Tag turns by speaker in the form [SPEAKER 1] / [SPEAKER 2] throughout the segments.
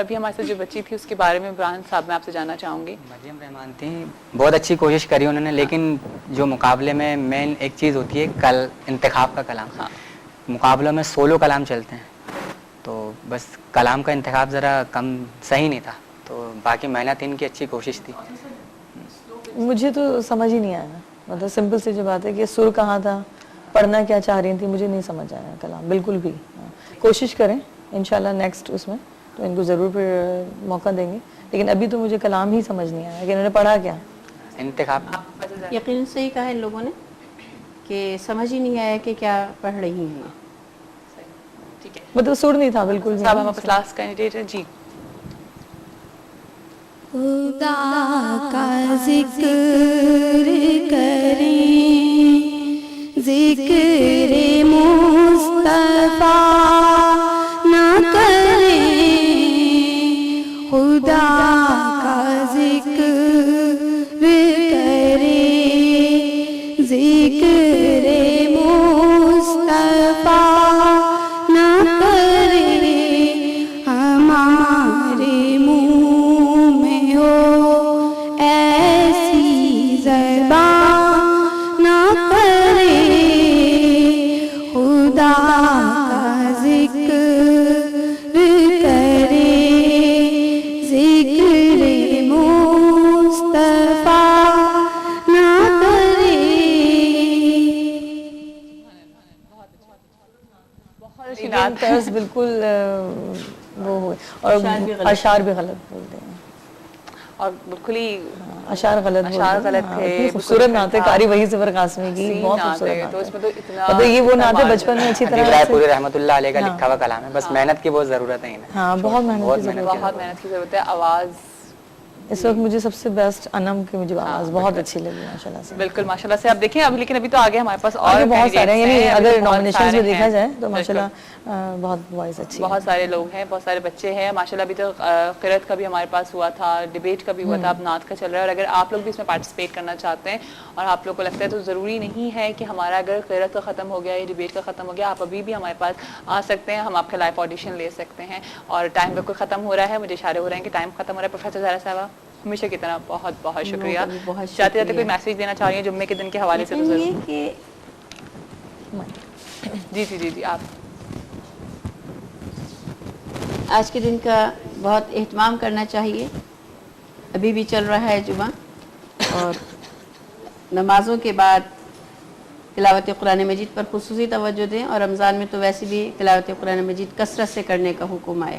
[SPEAKER 1] अभी हमारे साथ जो बच्ची थी उसके बारे में बुरहान साहब मैं आपसे जानना चाहूँगी।
[SPEAKER 2] मरियम रहमान थी, बहुत अच्छी कोशिश करी उन्होंने, लेकिन जो मुकाबले में मेन एक चीज़ होती है कल इंतखाब का कलाम।
[SPEAKER 1] हाँ,
[SPEAKER 2] मुकाबलों में 16 कलाम चलते हैं, तो बस कलाम का इंतखाब ज़रा कम सही नहीं था, तो बाकी मेहनत इनकी अच्छी कोशिश थी।
[SPEAKER 3] मुझे तो समझ ही नहीं आया, मतलब सिंपल सी जो बात है कि सुर कहाँ था, पढ़ना क्या चाह रही थी, मुझे नहीं समझ आया कलाम बिल्कुल भी। कोशिश करें इंशाल्लाह नेक्स्ट उसमें तो इनको ज़रूर फिर मौका देंगे, लेकिन अभी तो मुझे कलाम ही समझ नहीं आया कि इन्होंने पढ़ा क्या।
[SPEAKER 2] इंतखाब
[SPEAKER 4] यकीन सही कहा है लोगों ने कि समझ ही नहीं आया कि क्या पढ़ रही हैं।
[SPEAKER 1] ठीक है,
[SPEAKER 3] मतलब सुर नहीं था बिल्कुल भी।
[SPEAKER 1] साहब हमारे पास लास्ट कैंडिडेट है जी।
[SPEAKER 5] खुदा का जिक्र करें, जिक्र मुस्तफा ना करें, खुदा का जिक्र करें, जिक्र मुस्तफा ना करें, हमारे मुँह में हो ऐसी ज़बान ना करें, खुदा का जिक्र करें, जिक्र मुस्तफा ना करें।
[SPEAKER 1] बहुत अच्छी
[SPEAKER 3] लेकिन तर्ज बिल्कुल वो हुए, और अशार भी गलत बोलते हैं,
[SPEAKER 1] और बिल्कुल ही
[SPEAKER 3] अशार गलत
[SPEAKER 1] अशार गलत थे,
[SPEAKER 3] इतनी खूबसूरत नाते कारी वही ज़बर कासमी की, बहुत खूबसूरत
[SPEAKER 1] तो
[SPEAKER 3] नाते।
[SPEAKER 1] इसमें तो इतना
[SPEAKER 3] मतलब ये वो नाते बचपन में अच्छी तरह
[SPEAKER 2] रायपुरी रहमतुल्लाह अलैह का लिखा हुआ कलाम है, बस मेहनत की बहुत ज़रूरत है इन्हें।
[SPEAKER 3] हाँ, बहुत मेहनत की ज़रूरत है।
[SPEAKER 1] बहुत मेहनत की जरूरत है। आवाज़
[SPEAKER 3] इस वक्त मुझे सबसे बेस्ट अनम की मुझे आवाज़ बहुत अच्छी लगी माशाल्लाह से।
[SPEAKER 1] बिल्कुल माशाल्लाह से। आप देखें अब, लेकिन अभी तो आगे हमारे पास और
[SPEAKER 3] आगे बहुत सारे हैं, यानी
[SPEAKER 1] candidates हैं,
[SPEAKER 3] अगर
[SPEAKER 1] अभी बहुत
[SPEAKER 3] नॉमिनेशंस
[SPEAKER 1] सारे
[SPEAKER 3] में देखा
[SPEAKER 1] हैं।
[SPEAKER 3] जाए तो
[SPEAKER 1] बिल्कुल।
[SPEAKER 3] माशाल्लाह बहुत वॉइस अच्छी है।
[SPEAKER 1] बहुत सारे लोग हैं, बहुत सारे बच्चे हैं माशाल्लाह। अभी तो क़िरात का भी हमारे पास हुआ था, डिबेट का भी हुआ था, अब नात का चल रहा है। और अगर आप लोग भी इसमें पार्टिसिपेट करना चाहते हैं और आप लोग को लगता है तो ज़रूरी नहीं है कि हमारा अगर क़िरात का ख़त्म हो गया या डिबेट का ख़त्म हो गया, आप अभी भी हमारे पास आ सकते हैं, हम आपका लाइव ऑडिशन ले सकते हैं। और टाइम बिल्कुल ख़त्म हो रहा है, मुझे इशारे हो रहे हैं कि टाइम ख़त्म हो रहा है। प्रोफेसर ज़हरा साहबा हमेशा की तरह बहुत बहुत शुक्रिया। जाते जाते कोई मैसेज देना चाह रही हैं जुम्मे के दिन के हवाले से तो ज़रूर। जी जी जी जी आप
[SPEAKER 4] आज के दिन का बहुत एहतमाम करना चाहिए। अभी भी चल रहा है जुमा, और नमाज़ों के बाद तिलावत कुरान मजीद पर खुसूसी तवज्जो दें, और रमज़ान में तो वैसे भी तिलावत कुरान मजीद कसरत से करने का हुक्म आए,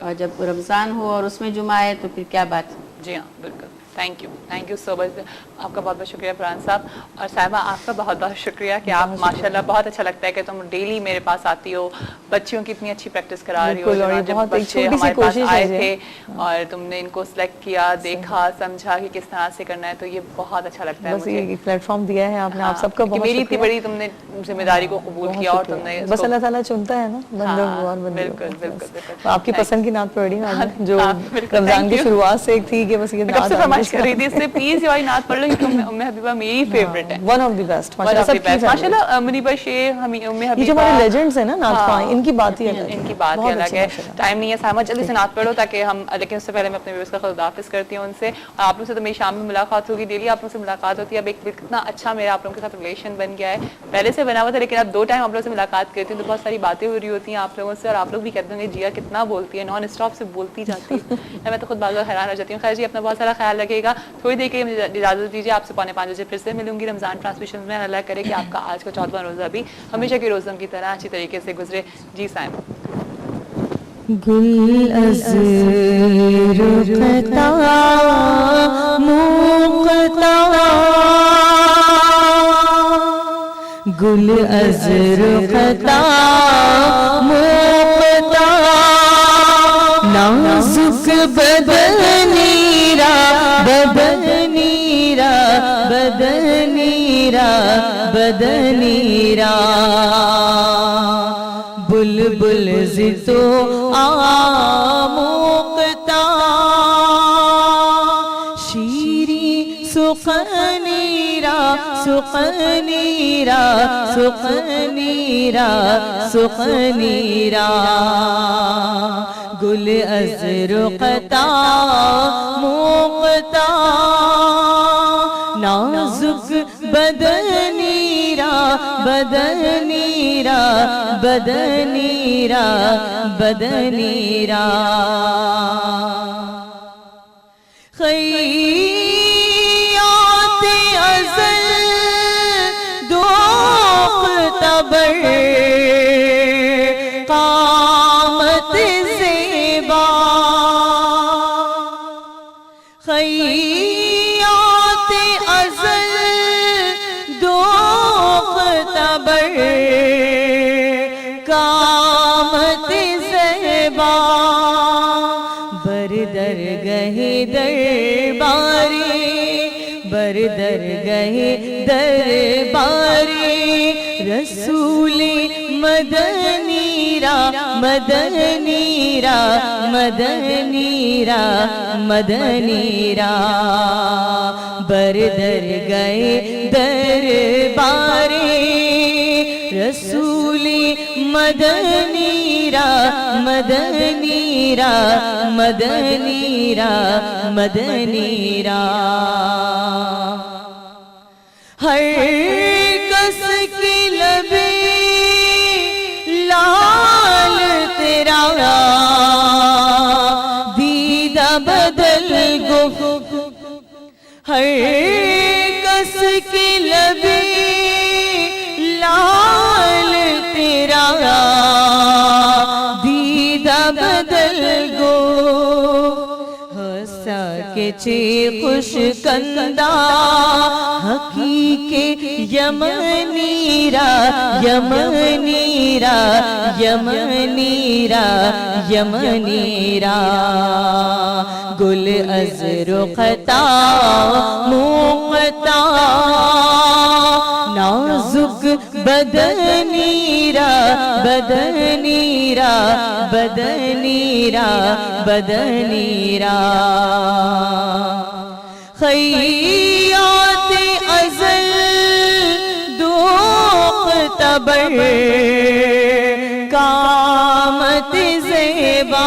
[SPEAKER 4] और जब रमज़ान हो और उसमें जुमा आए तो फिर क्या बात।
[SPEAKER 1] जी हाँ बिल्कुल। Thank you so much. आपका बहुत बहुत शुक्रिया फरहान साहब। और साहिबा आपका बहुत बहुत शुक्रिया कि आप माशाल्लाह, बहुत अच्छा लगता है कि तुम डेली मेरे पास आती हो, बच्चियों की इतनी अच्छी प्रैक्टिस करा रही हो। जब बच्चे हमारे पास आए थे और तुमने इनको सिलेक्ट किया, देखा, समझा कि किस तरह से करना है, तो ये बहुत अच्छा लगता है मुझे।
[SPEAKER 3] ये प्लेटफॉर्म दिया है आपने, आप सबका बहुत
[SPEAKER 1] मेरी इतनी बड़ी तुमने जिम्मेदारी को कबूल किया, और तुमने
[SPEAKER 3] बस अल्लाह ताला चुनता है ना बंदों को, और बंदों
[SPEAKER 1] बिल्कुल बिल्कुल बिल्कुल।
[SPEAKER 3] आपकी पसंद की नात पढ़ी आज जो रमजान की शुरुआत से एक थी कि बस ये नात
[SPEAKER 1] कर रही थी, इससे प्लीज ये वाली नात पढ़ लो, क्योंकि उम्मे हबीबा मेरी फेवरेट है,
[SPEAKER 3] वन ऑफ द बेस्ट
[SPEAKER 1] माशाल्लाह। मुनीबा शेख, उम्मे हबीबा,
[SPEAKER 3] ये जो हमारे लेजेंड्स हैं ना नात ख्वां, इनकी बात ही अलग है,
[SPEAKER 1] इनकी बात ही अलग है। टाइम नहीं है सामा, जल्दी से नात पढ़ो ताकि हम, लेकिन उससे पहले मैं अपने व्यूअर्स का खुदाफिज करती हूँ उनसे। और आप लोगों से तो मेरी शाम में मुलाकात होगी, डेली आप लोगों से मुलाकात होती है। अब एक कितना अच्छा मेरा आप लोगों के साथ रिलेशन बन गया है, पहले से बना हुआ था, लेकिन अब 2 टाइम आप लोगों से मुलाकात करती हूँ तो बहुत सारी बातें हो रही होती हैं आप लोगों से, और आप लोग भी कहते होंगे जिया कितना बोलती है, नॉन स्टॉप से बोलती जाती है। मैं तो खुद बार बार हैरान हो जाती हूँ। खैर जी, अपना बहुत सारा ख्याल रखिएगा। थोड़ी देर के लिए इजाज़त दीजिए, आपसे 4:45 बजे फिर से मिलूंगी रमज़ान ट्रांसमिशन में। अल्लाह करे कि आपका आज का 14वां रोज़ा भी हमेशा के रोज़ों की तरह अच्छी तरीके से गुजरे। जी साइम।
[SPEAKER 5] गुल अज़रुक़ता मुक़ता, गुल अज़रुक़ता मुक़ता, नाज़ुक बदनीरा बदनीरा बदनीरा बदनीरा, बुलबुल ज़ितो आमुक़ता, शीरी सुक़नीरा सुक़नीरा सुक़नीरा सुक़नीरा, गुल अज़रुक़ता मुक़ता नाजुक बदनीरा बदनीरा बदनीरा बदनीरा खैयात अज़ल दोख्तबर कामत ज़ेबा खैयात अज़ल दोख्तबर कामत ज़ेबा बरदर गहे दरबारी बरदर गहे दरबारी रसूले मदनीरा मदनीरा मदनीरा मदनीरा बरदर गए दरबारे रसूले मदनीरा मदनीरा मदनीरा मदनीरा हर कस की लबे लाल तेरा दीदा बदल गो हर कस की लबे लाल तेरा दीदा बदल गो हंसा के चे खुश कंदा हकीके यमनीरा यमनीरा यमनीरा यमनीरा गुल अज़रुक़ता मुक़ता नाजुक बदनीरा बदनीरा बदनीरा बदनीरा खैयात अज़ल दोख्तबर कामत ज़ेबा